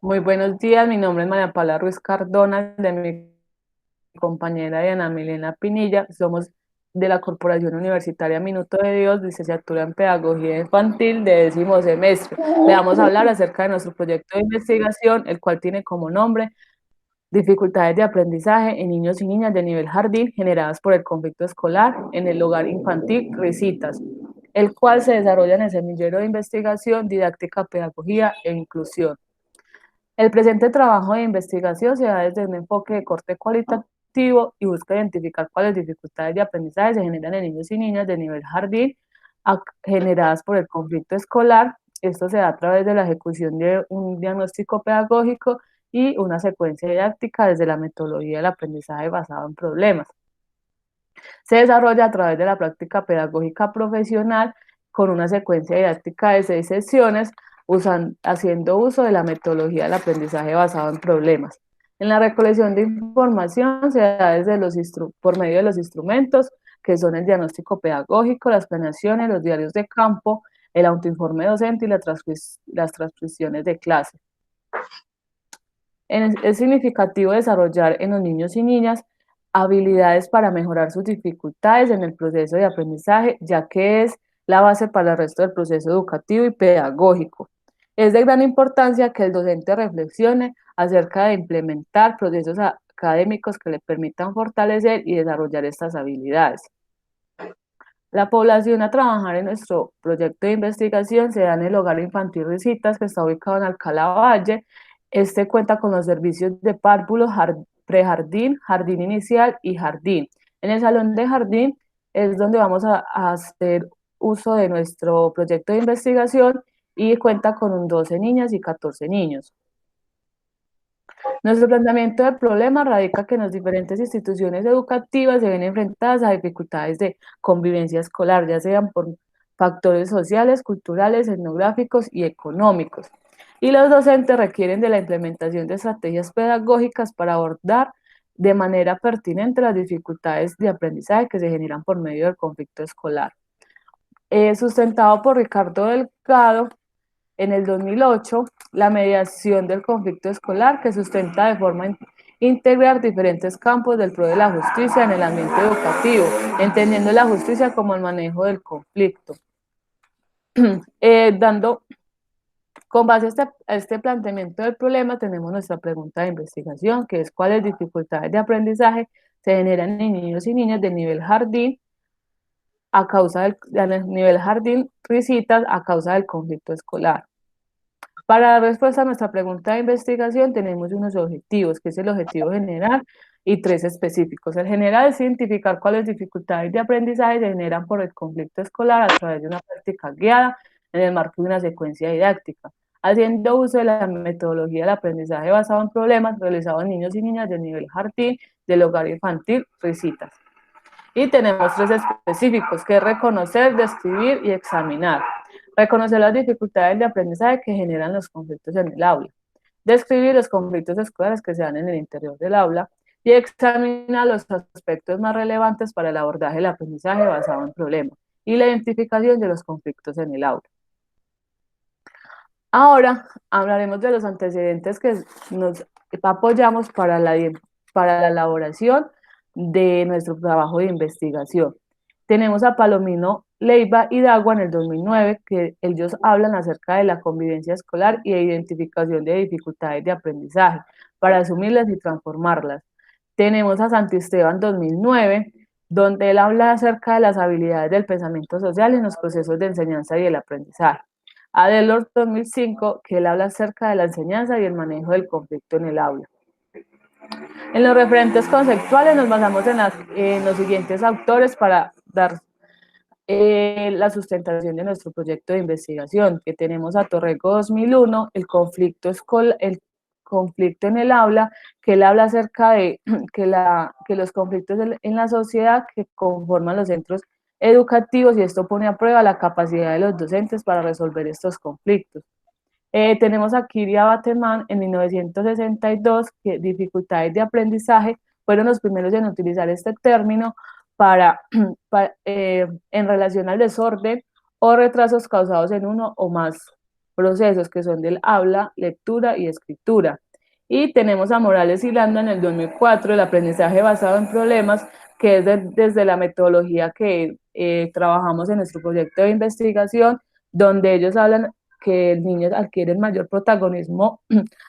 Muy buenos días, mi nombre es María Paula Ruiz Cardona, de mi compañera Diana Milena Pinilla. Somos de la Corporación Universitaria Minuto de Dios, licenciatura en Pedagogía Infantil de 10º semestre. Le vamos a hablar acerca de nuestro proyecto de investigación, el cual tiene como nombre Dificultades de aprendizaje en niños y niñas de nivel jardín generadas por el conflicto escolar en el hogar infantil Risitas, el cual se desarrolla en el semillero de investigación, didáctica, pedagogía e inclusión. El presente trabajo de investigación se da desde un enfoque de corte cualitativo y busca identificar cuáles dificultades de aprendizaje se generan en niños y niñas de nivel jardín generadas por el conflicto escolar. Esto se da a través de la ejecución de un diagnóstico pedagógico y una secuencia didáctica desde la metodología del aprendizaje basado en problemas. Se desarrolla a través de la práctica pedagógica profesional con una secuencia didáctica de 6 sesiones, haciendo uso de la metodología del aprendizaje basado en problemas. En la recolección de información se da por medio de los instrumentos que son el diagnóstico pedagógico, las planeaciones, los diarios de campo, el autoinforme docente y las transcripciones de clase. Es significativo desarrollar en los niños y niñas habilidades para mejorar sus dificultades en el proceso de aprendizaje, ya que es la base para el resto del proceso educativo y pedagógico. Es de gran importancia que el docente reflexione acerca de implementar procesos académicos que le permitan fortalecer y desarrollar estas habilidades. La población a trabajar en nuestro proyecto de investigación se da en el Hogar Infantil Risitas, que está ubicado en Alcalá Valle. Este cuenta con los servicios de párvulos, prejardín, jardín inicial y jardín. En el salón de jardín es donde vamos a hacer uso de nuestro proyecto de investigación y cuenta con 12 niñas y 14 niños. Nuestro planteamiento del problema radica que en las diferentes instituciones educativas se ven enfrentadas a dificultades de convivencia escolar, ya sean por factores sociales, culturales, etnográficos y económicos. Y los docentes requieren de la implementación de estrategias pedagógicas para abordar de manera pertinente las dificultades de aprendizaje que se generan por medio del conflicto escolar. Sustentado por Ricardo Delgado, en el 2008, la mediación del conflicto escolar, que sustenta de forma integrar diferentes campos del pro de la justicia en el ambiente educativo, entendiendo la justicia como el manejo del conflicto. Dando con base a este planteamiento del problema, tenemos nuestra pregunta de investigación, que es cuáles dificultades de aprendizaje se generan en niños y niñas del nivel jardín del nivel jardín risitas a causa del conflicto escolar. Para dar respuesta a nuestra pregunta de investigación tenemos unos objetivos, que es el objetivo general y 3 específicos. El general es identificar cuáles dificultades de aprendizaje se generan por el conflicto escolar a través de una práctica guiada en el marco de una secuencia didáctica, haciendo uso de la metodología del aprendizaje basado en problemas realizado en niños y niñas del nivel jardín del hogar infantil Risitas. Y tenemos 3 específicos, que es reconocer, describir y examinar. Reconocer las dificultades de aprendizaje que generan los conflictos en el aula. Describir los conflictos escolares que se dan en el interior del aula. Y examinar los aspectos más relevantes para el abordaje del aprendizaje basado en problemas. Y la identificación de los conflictos en el aula. Ahora hablaremos de los antecedentes que nos apoyamos para la elaboración de nuestro trabajo de investigación. Tenemos a Palomino Leiva y Dagua en el 2009, que ellos hablan acerca de la convivencia escolar y de identificación de dificultades de aprendizaje para asumirlas y transformarlas. Tenemos a Santisteban 2009, donde él habla acerca de las habilidades del pensamiento social en los procesos de enseñanza y el aprendizaje. Adelor 2005, que él habla acerca de la enseñanza y el manejo del conflicto en el aula. En los referentes conceptuales nos basamos en los siguientes autores para dar la sustentación de nuestro proyecto de investigación, que tenemos a Torrego 2001, el conflicto en el aula, que él habla acerca de que los conflictos en la sociedad que conforman los centros educativos, y esto pone a prueba la capacidad de los docentes para resolver estos conflictos. Tenemos a Kiria Bateman en 1962, que dificultades de aprendizaje fueron los primeros en utilizar este término en relación al desorden o retrasos causados en uno o más procesos que son del habla, lectura y escritura. Y tenemos a Morales y Landa en el 2004, el aprendizaje basado en problemas, que es desde la metodología que trabajamos en nuestro proyecto de investigación, donde ellos hablan que niños adquieren mayor protagonismo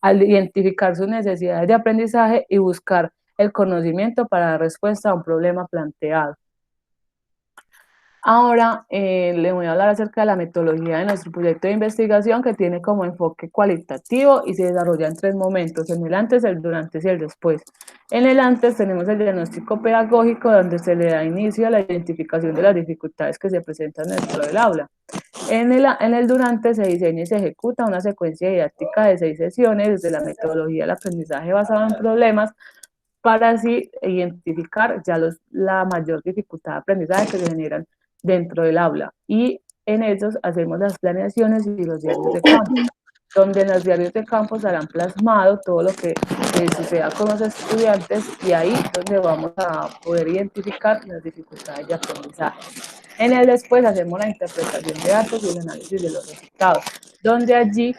al identificar sus necesidades de aprendizaje y buscar el conocimiento para dar respuesta a un problema planteado. Ahora le voy a hablar acerca de la metodología de nuestro proyecto de investigación, que tiene como enfoque cualitativo y se desarrolla en 3 momentos: en el antes, el durante y el después. En el antes tenemos el diagnóstico pedagógico, donde se le da inicio a la identificación de las dificultades que se presentan dentro del aula. En el durante se diseña y se ejecuta una secuencia didáctica de 6 sesiones desde la metodología del aprendizaje basado en problemas, para así identificar ya la mayor dificultad de aprendizaje que se generan dentro del aula. Y en ellos hacemos las planeaciones y los diarios de campo, donde en los diarios de campo se harán plasmado todo lo que suceda con los estudiantes, y ahí es donde vamos a poder identificar las dificultades de aprendizaje. En el después hacemos la interpretación de datos y el análisis de los resultados, donde allí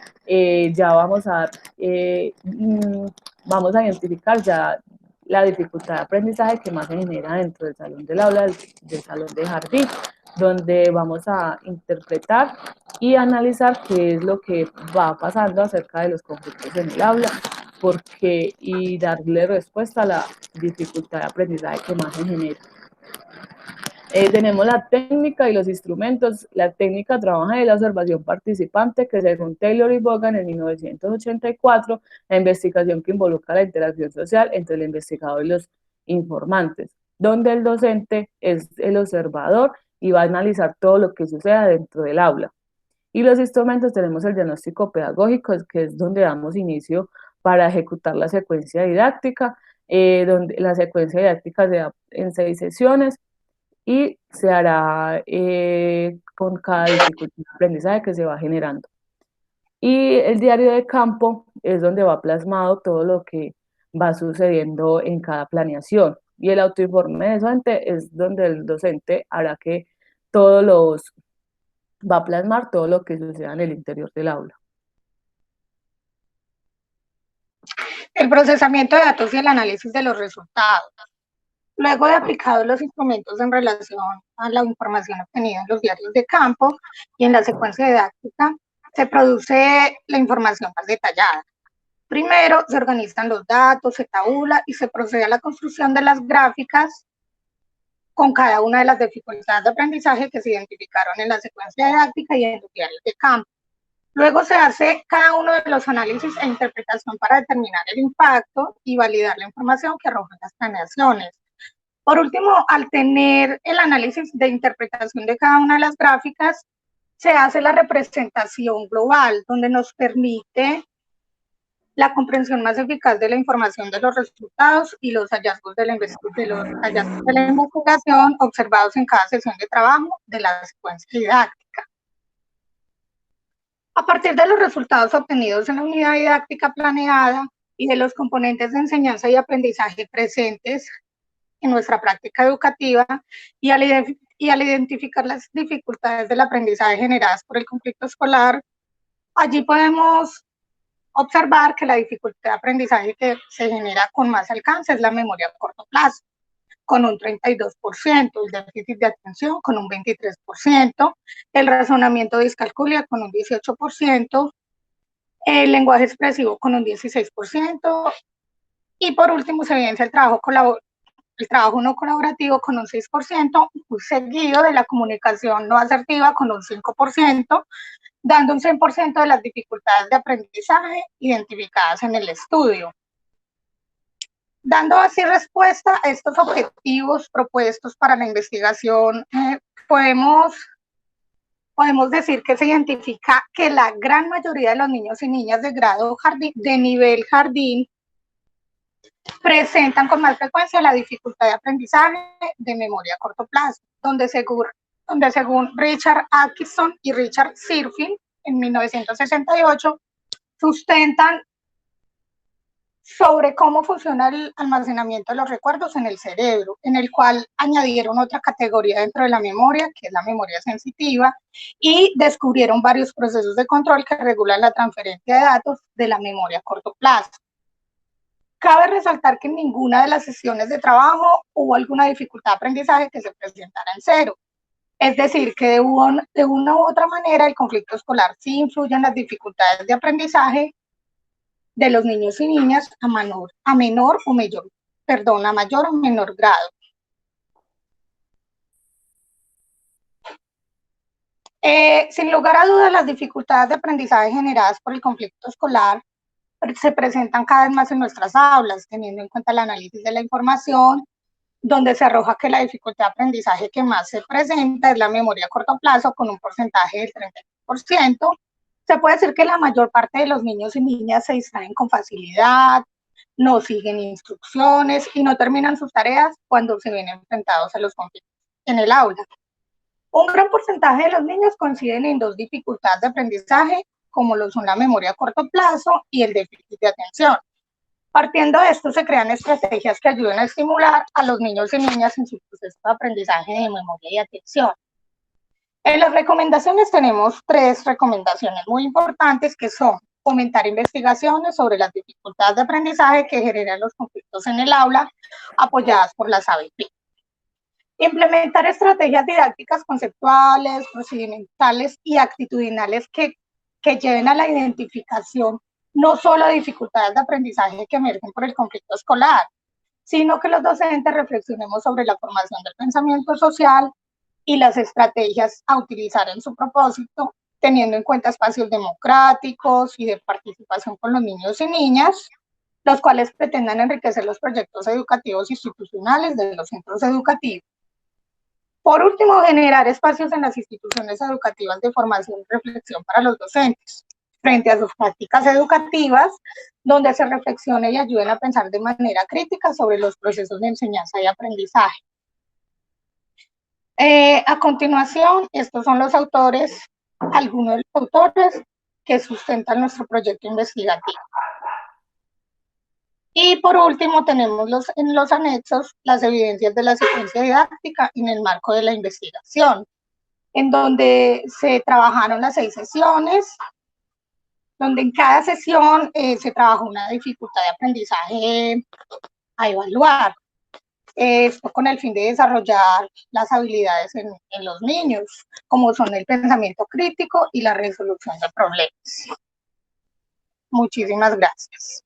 ya vamos a dar, vamos a identificar ya la dificultad de aprendizaje que más se genera dentro del salón del aula, del salón de jardín, donde vamos a interpretar y analizar qué es lo que va pasando acerca de los conflictos en el aula, porque, y darle respuesta a la dificultad de aprendizaje que más se genera. Tenemos la técnica y los instrumentos. La técnica trabaja de la observación participante, que según Taylor y Bogan en 1984, la investigación que involucra la interacción social entre el investigador y los informantes, donde el docente es el observador y va a analizar todo lo que suceda dentro del aula. Y los instrumentos tenemos el diagnóstico pedagógico, que es donde damos inicio para ejecutar la secuencia didáctica, donde la secuencia didáctica se da en 6 sesiones y se hará con cada dificultad de aprendizaje que se va generando. Y el diario de campo es donde va plasmado todo lo que va sucediendo en cada planeación. Y el autoinforme de docente es donde el docente hará que todos los, va a plasmar todo lo que suceda en el interior del aula. El procesamiento de datos y el análisis de los resultados. Luego de aplicados los instrumentos en relación a la información obtenida en los diarios de campo y en la secuencia didáctica, se produce la información más detallada. Primero se organizan los datos, se tabula y se procede a la construcción de las gráficas con cada una de las dificultades de aprendizaje que se identificaron en la secuencia didáctica y en los diarios de campo. Luego se hace cada uno de los análisis e interpretación para determinar el impacto y validar la información que arrojan las planeaciones. Por último, al tener el análisis de interpretación de cada una de las gráficas, se hace la representación global, donde nos permite la comprensión más eficaz de la información de los resultados y los hallazgos de la investigación observados en cada sesión de trabajo de la secuencia didáctica. A partir de los resultados obtenidos en la unidad didáctica planeada y de los componentes de enseñanza y aprendizaje presentes en nuestra práctica educativa, y al identificar las dificultades del aprendizaje generadas por el conflicto escolar, allí podemos observar que la dificultad de aprendizaje que se genera con más alcance es la memoria a corto plazo, con un 32%, el déficit de atención con un 23%, el razonamiento de discalculia con un 18%, el lenguaje expresivo con un 16%, y por último se evidencia el trabajo no colaborativo con un 6%, muy seguido de la comunicación no asertiva con un 5%, dando un 100% de las dificultades de aprendizaje identificadas en el estudio. Dando así respuesta a estos objetivos propuestos para la investigación, podemos decir que se identifica que la gran mayoría de los niños y niñas de grado de nivel jardín presentan con más frecuencia la dificultad de aprendizaje de memoria a corto plazo, donde según Richard Atkinson y Richard Sirfin en 1968 sustentan sobre cómo funciona el almacenamiento de los recuerdos en el cerebro, en el cual añadieron otra categoría dentro de la memoria, que es la memoria sensitiva, y descubrieron varios procesos de control que regulan la transferencia de datos de la memoria a corto plazo. Cabe resaltar que en ninguna de las sesiones de trabajo hubo alguna dificultad de aprendizaje que se presentara en cero. Es decir, que de una u otra manera el conflicto escolar sí influye en las dificultades de aprendizaje de los niños y niñas a mayor o menor grado. Sin lugar a dudas, las dificultades de aprendizaje generadas por el conflicto escolar se presentan cada vez más en nuestras aulas, teniendo en cuenta el análisis de la información, donde se arroja que la dificultad de aprendizaje que más se presenta es la memoria a corto plazo, con un porcentaje del 30%. Se puede decir que la mayor parte de los niños y niñas se distraen con facilidad, no siguen instrucciones y no terminan sus tareas cuando se ven enfrentados a los conflictos en el aula. Un gran porcentaje de los niños coinciden en dos dificultades de aprendizaje, como lo son la memoria a corto plazo y el déficit de atención. Partiendo de esto, se crean estrategias que ayuden a estimular a los niños y niñas en su proceso de aprendizaje de memoria y atención. En las recomendaciones tenemos 3 recomendaciones muy importantes, que son fomentar investigaciones sobre las dificultades de aprendizaje que generan los conflictos en el aula, apoyadas por las ABP. Implementar estrategias didácticas conceptuales, procedimentales y actitudinales que lleven a la identificación no solo de dificultades de aprendizaje que emergen por el conflicto escolar, sino que los docentes reflexionemos sobre la formación del pensamiento social y las estrategias a utilizar en su propósito, teniendo en cuenta espacios democráticos y de participación con los niños y niñas, los cuales pretendan enriquecer los proyectos educativos institucionales de los centros educativos. Por último, generar espacios en las instituciones educativas de formación y reflexión para los docentes frente a sus prácticas educativas, donde se reflexione y ayuden a pensar de manera crítica sobre los procesos de enseñanza y aprendizaje. A continuación, estos son los autores, algunos de los autores que sustentan nuestro proyecto investigativo. Y por último, tenemos en los anexos las evidencias de la secuencia didáctica en el marco de la investigación, en donde se trabajaron las 6 sesiones, donde en cada sesión se trabajó una dificultad de aprendizaje a evaluar. Esto con el fin de desarrollar las habilidades en los niños, como son el pensamiento crítico y la resolución de problemas. Muchísimas gracias.